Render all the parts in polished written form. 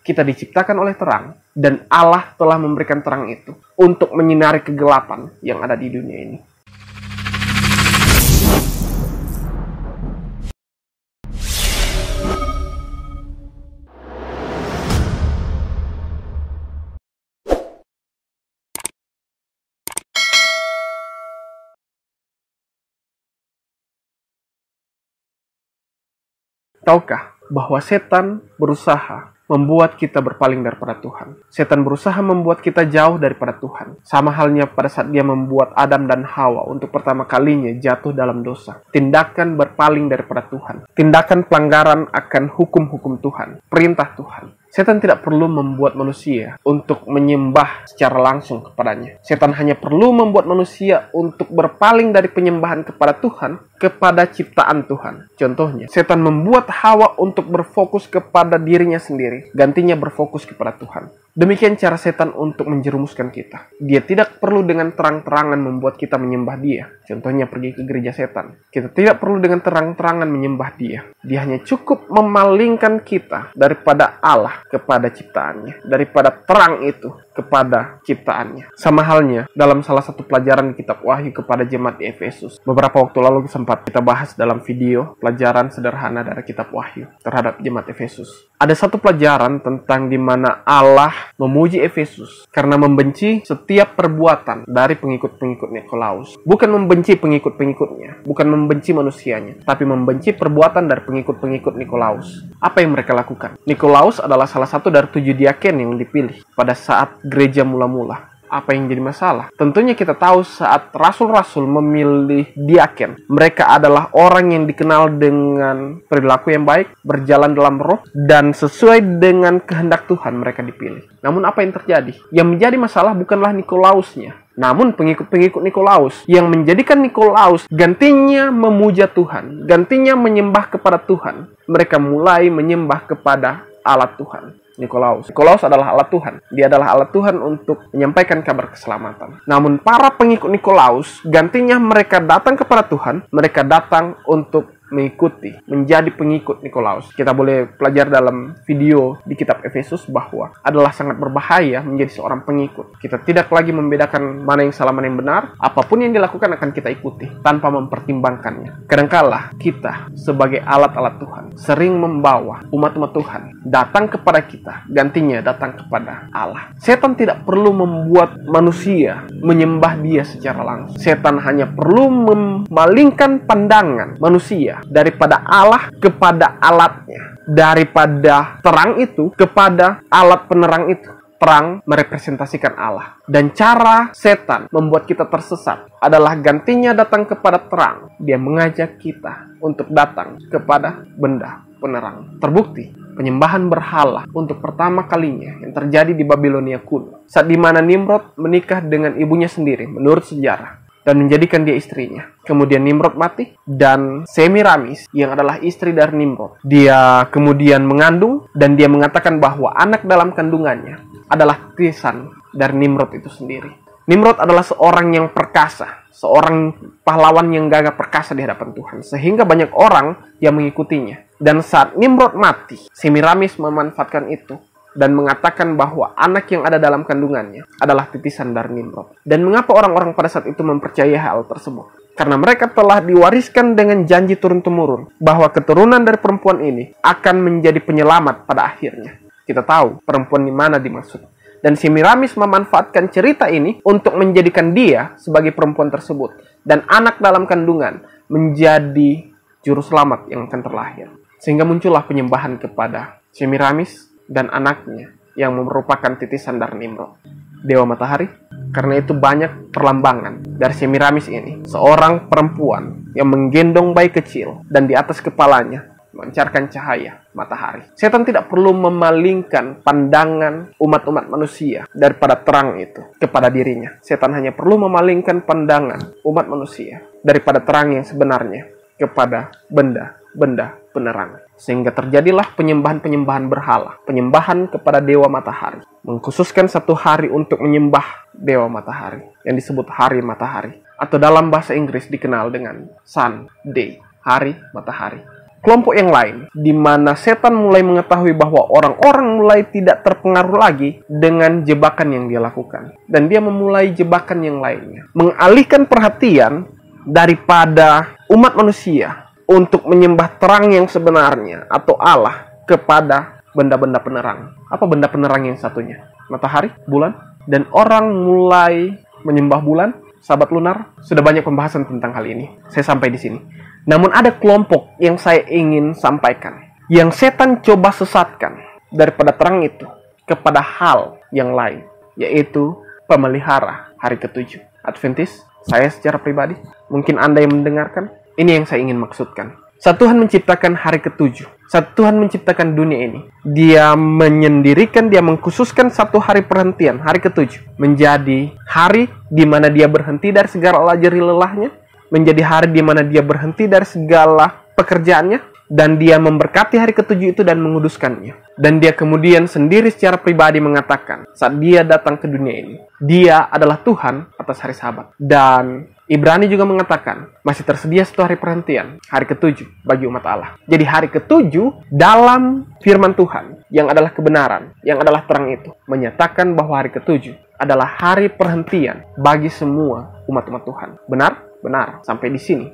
Kita diciptakan oleh terang, dan Allah telah memberikan terang itu untuk menyinari kegelapan yang ada di dunia ini. Tahukah bahwa setan berusaha membuat kita berpaling daripada Tuhan? Setan berusaha membuat kita jauh daripada Tuhan. Sama halnya pada saat dia membuat Adam dan Hawa untuk pertama kalinya jatuh dalam dosa. Tindakan berpaling daripada Tuhan. Tindakan pelanggaran akan hukum-hukum Tuhan. Perintah Tuhan. Setan tidak perlu membuat manusia untuk menyembah secara langsung kepadanya. Setan hanya perlu membuat manusia untuk berpaling dari penyembahan kepada Tuhan kepada ciptaan Tuhan. Contohnya, setan membuat Hawa untuk berfokus kepada dirinya sendiri, gantinya berfokus kepada Tuhan. Demikian cara setan untuk menjerumuskan kita. Dia tidak perlu dengan terang-terangan membuat kita menyembah dia. Contohnya pergi ke gereja setan. Kita tidak perlu dengan terang-terangan menyembah dia. Dia hanya cukup memalingkan kita daripada Allah kepada ciptaannya. Daripada terang itu kepada ciptaannya. Sama halnya dalam salah satu pelajaran kitab Wahyu kepada jemaat di Efesus. Beberapa waktu lalu sempat kita bahas dalam video pelajaran sederhana dari kitab Wahyu terhadap jemaat Efesus. Ada satu pelajaran tentang di mana Allah memuji Efesus karena membenci setiap perbuatan dari pengikut-pengikut Nikolaus. Bukan membenci pengikut-pengikutnya, bukan membenci manusianya, tapi membenci perbuatan dari pengikut-pengikut Nikolaus. Apa yang mereka lakukan? Nikolaus adalah salah satu dari 7 diaken yang dipilih pada saat gereja mula-mula. Apa yang jadi masalah? Tentunya kita tahu saat rasul-rasul memilih diaken, mereka adalah orang yang dikenal dengan perilaku yang baik, berjalan dalam roh, dan sesuai dengan kehendak Tuhan mereka dipilih. Namun apa yang terjadi? Yang menjadi masalah bukanlah Nikolausnya, namun pengikut-pengikut Nikolaus yang menjadikan Nikolaus gantinya memuja Tuhan, gantinya menyembah kepada Tuhan. Mereka mulai menyembah kepada alat Tuhan. Nikolaus adalah alat Tuhan. Dia adalah alat Tuhan untuk menyampaikan kabar keselamatan. Namun para pengikut Nikolaus gantinya mereka datang kepada Tuhan, mereka datang untuk mengikuti, menjadi pengikut Nikolaus. Kita boleh pelajari dalam video di kitab Efesus bahwa adalah sangat berbahaya menjadi seorang pengikut. Kita tidak lagi membedakan mana yang salah, mana yang benar. Apapun yang dilakukan akan kita ikuti tanpa mempertimbangkannya. Kadangkala kita sebagai alat-alat Tuhan sering membawa umat-umat Tuhan datang kepada kita, gantinya datang kepada Allah. Setan tidak perlu membuat manusia menyembah dia secara langsung. Setan hanya perlu memalingkan pandangan manusia daripada Allah kepada alatnya, daripada terang itu kepada alat penerang itu. Terang merepresentasikan Allah, dan cara setan membuat kita tersesat adalah gantinya datang kepada terang. Dia mengajak kita untuk datang kepada benda penerang. Terbukti penyembahan berhala untuk pertama kalinya yang terjadi di Babilonia kuno, saat dimana Nimrod menikah dengan ibunya sendiri menurut sejarah dan menjadikan dia istrinya. Kemudian Nimrod mati, dan Semiramis yang adalah istri dari Nimrod, dia kemudian mengandung, dan dia mengatakan bahwa anak dalam kandungannya adalah titisan dari Nimrod itu sendiri. Nimrod adalah seorang yang perkasa, seorang pahlawan yang gagah perkasa di hadapan Tuhan, sehingga banyak orang yang mengikutinya. Dan saat Nimrod mati, Semiramis memanfaatkan itu dan mengatakan bahwa anak yang ada dalam kandungannya adalah titisan dari Nimrod. Dan mengapa orang-orang pada saat itu mempercayai hal tersebut? Karena mereka telah diwariskan dengan janji turun-temurun bahwa keturunan dari perempuan ini akan menjadi penyelamat pada akhirnya. Kita tahu perempuan di mana dimaksud. Dan Semiramis memanfaatkan cerita ini untuk menjadikan dia sebagai perempuan tersebut, dan anak dalam kandungan menjadi juru selamat yang akan terlahir. Sehingga muncullah penyembahan kepada Semiramis dan anaknya yang merupakan titisan dari Nimrod, dewa matahari. Karena itu banyak perlambangan dari Semiramis ini, seorang perempuan yang menggendong bayi kecil dan di atas kepalanya memancarkan cahaya matahari. Setan tidak perlu memalingkan pandangan umat-umat manusia daripada terang itu kepada dirinya. Setan hanya perlu memalingkan pandangan umat manusia daripada terang yang sebenarnya kepada benda-benda penerang. Sehingga terjadilah penyembahan-penyembahan berhala, penyembahan kepada dewa matahari. Mengkhususkan satu hari untuk menyembah dewa matahari yang disebut hari matahari, atau dalam bahasa Inggris dikenal dengan Sun Day, hari matahari. kelompok yang lain, di mana setan mulai mengetahui bahwa orang-orang mulai tidak terpengaruh lagi dengan jebakan yang dia lakukan. Dan dia memulai jebakan yang lainnya. Mengalihkan perhatian daripada umat manusia untuk menyembah terang yang sebenarnya atau Allah kepada benda-benda penerang. Apa benda penerang yang satunya? Matahari, bulan. Dan orang mulai menyembah bulan, sahabat lunar. Sudah banyak pembahasan tentang hal ini. Saya sampai di sini. Namun ada kelompok yang saya ingin sampaikan, yang setan coba sesatkan daripada terang itu kepada hal yang lain, yaitu pemelihara hari ke-7. Adventis, saya secara pribadi, mungkin Anda yang mendengarkan, ini yang saya ingin maksudkan. Saat Tuhan menciptakan hari ke-7, saat Tuhan menciptakan dunia ini, Dia menyendirikan, Dia mengkhususkan satu hari perhentian, hari ke-7, menjadi hari di mana Dia berhenti dari segala jerih lelahnya, menjadi hari di mana Dia berhenti dari segala pekerjaannya, dan Dia memberkati hari ke-7 itu dan menguduskannya. Dan Dia kemudian sendiri secara pribadi mengatakan, saat Dia datang ke dunia ini, Dia adalah Tuhan atas hari Sabat. Dan Ibrani juga mengatakan, masih tersedia satu hari perhentian, hari ke-7 bagi umat Allah. Jadi hari ke-7 dalam firman Tuhan, yang adalah kebenaran, yang adalah terang itu, menyatakan bahwa hari ke-7 adalah hari perhentian bagi semua umat-umat Tuhan. Benar? Benar. Sampai di sini.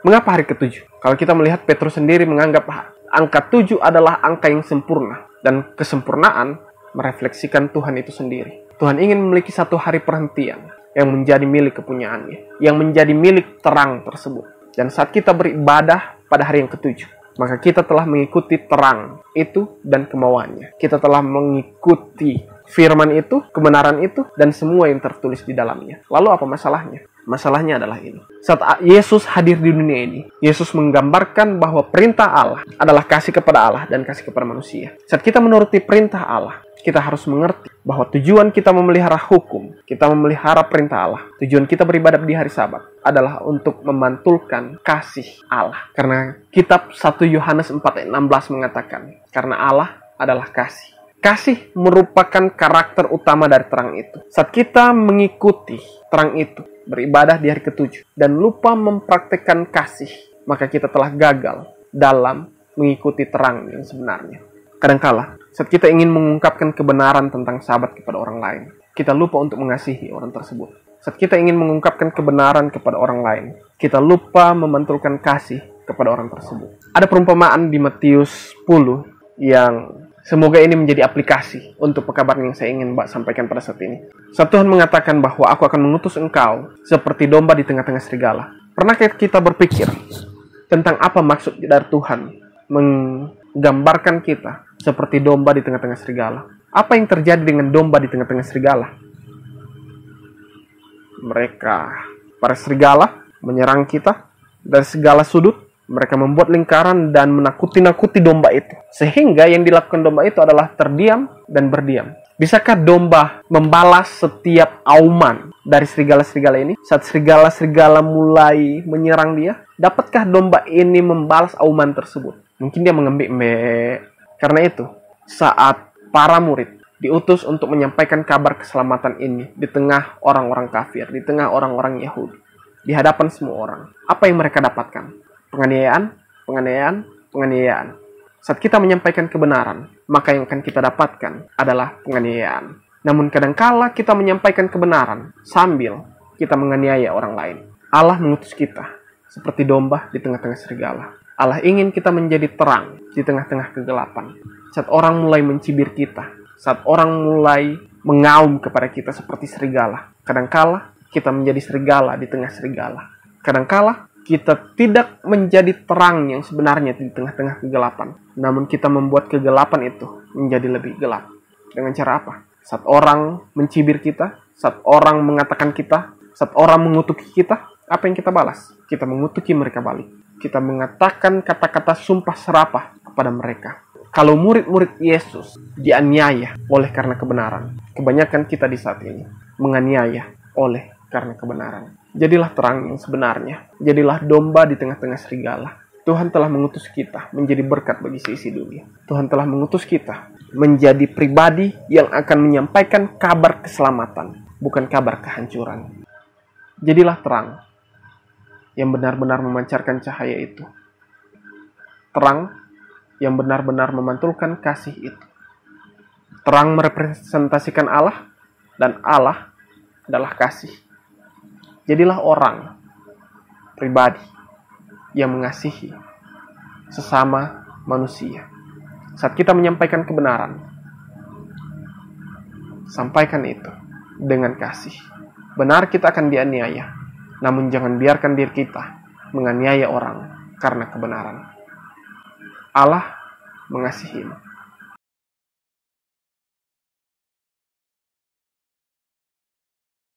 Mengapa hari ke-7? Kalau kita melihat, Petrus sendiri menganggap angka 7 adalah angka yang sempurna. Dan kesempurnaan merefleksikan Tuhan itu sendiri. Tuhan ingin memiliki satu hari perhentian yang menjadi milik kepunyaannya, yang menjadi milik terang tersebut. Dan saat kita beribadah pada hari yang ke-7, maka kita telah mengikuti terang itu dan kemauannya. Kita telah mengikuti firman itu, kebenaran itu, dan semua yang tertulis di dalamnya. Lalu apa masalahnya? Masalahnya adalah ini. Saat Yesus hadir di dunia ini, Yesus menggambarkan bahwa perintah Allah adalah kasih kepada Allah dan kasih kepada manusia. Saat kita menuruti perintah Allah, kita harus mengerti bahwa tujuan kita memelihara hukum, kita memelihara perintah Allah, tujuan kita beribadah di hari Sabat adalah untuk memantulkan kasih Allah. Karena kitab 1 Yohanes 4:16 mengatakan, karena Allah adalah kasih. Kasih merupakan karakter utama dari terang itu. Saat kita mengikuti terang itu, beribadah di hari ke-7, dan lupa mempraktekkan kasih, maka kita telah gagal dalam mengikuti terang yang sebenarnya. Kadangkala, saat kita ingin mengungkapkan kebenaran tentang Sabat kepada orang lain, kita lupa untuk mengasihi orang tersebut. Saat kita ingin mengungkapkan kebenaran kepada orang lain, kita lupa memantulkan kasih kepada orang tersebut. Ada perumpamaan di Matius 10 yang semoga ini menjadi aplikasi untuk pekabaran yang saya ingin sampaikan pada saat ini. Saat Tuhan mengatakan bahwa aku akan mengutus engkau seperti domba di tengah-tengah serigala. Pernahkah kita berpikir tentang apa maksud dari Tuhan menggambarkan kita seperti domba di tengah-tengah serigala? Apa yang terjadi dengan domba di tengah-tengah serigala? Para serigala menyerang kita dari segala sudut. Mereka membuat lingkaran dan menakuti-nakuti domba itu. Sehingga yang dilakukan domba itu adalah terdiam dan berdiam. Bisakah domba membalas setiap auman dari serigala-serigala ini? Saat serigala-serigala mulai menyerang dia, dapatkah domba ini membalas auman tersebut? Mungkin dia mengembik. Karena itu, saat para murid diutus untuk menyampaikan kabar keselamatan ini di tengah orang-orang kafir, di tengah orang-orang Yahudi, di hadapan semua orang, apa yang mereka dapatkan? Penganiayaan. Saat kita menyampaikan kebenaran, maka yang akan kita dapatkan adalah penganiayaan. Namun kadangkala kita menyampaikan kebenaran sambil kita menganiaya orang lain. Allah mengutus kita seperti domba di tengah-tengah serigala. Allah ingin kita menjadi terang di tengah-tengah kegelapan. Saat orang mulai mencibir kita, saat orang mulai mengaum kepada kita seperti serigala, kadangkala kita menjadi serigala di tengah serigala. Kadangkala kita tidak menjadi terang yang sebenarnya di tengah-tengah kegelapan. Namun kita membuat kegelapan itu menjadi lebih gelap. Dengan cara apa? Saat orang mencibir kita, saat orang mengatakan kita, saat orang mengutuki kita, apa yang kita balas? Kita mengutuki mereka balik. Kita mengatakan kata-kata sumpah serapah kepada mereka. Kalau murid-murid Yesus dianiaya oleh karena kebenaran, kebanyakan kita di saat ini menganiaya oleh karena kebenaran. Jadilah terang yang sebenarnya. Jadilah domba di tengah-tengah serigala. Tuhan telah mengutus kita menjadi berkat bagi seisi dunia. Tuhan telah mengutus kita menjadi pribadi yang akan menyampaikan kabar keselamatan, bukan kabar kehancuran. Jadilah terang yang benar-benar memancarkan cahaya itu. terang yang benar-benar memantulkan kasih itu. Terang merepresentasikan Allah, dan Allah adalah kasih. Jadilah orang, pribadi, yang mengasihi sesama manusia. Saat kita menyampaikan kebenaran, sampaikan itu dengan kasih. Benar kita akan dianiaya, namun jangan biarkan diri kita menganiaya orang karena kebenaran. Allah mengasihimu.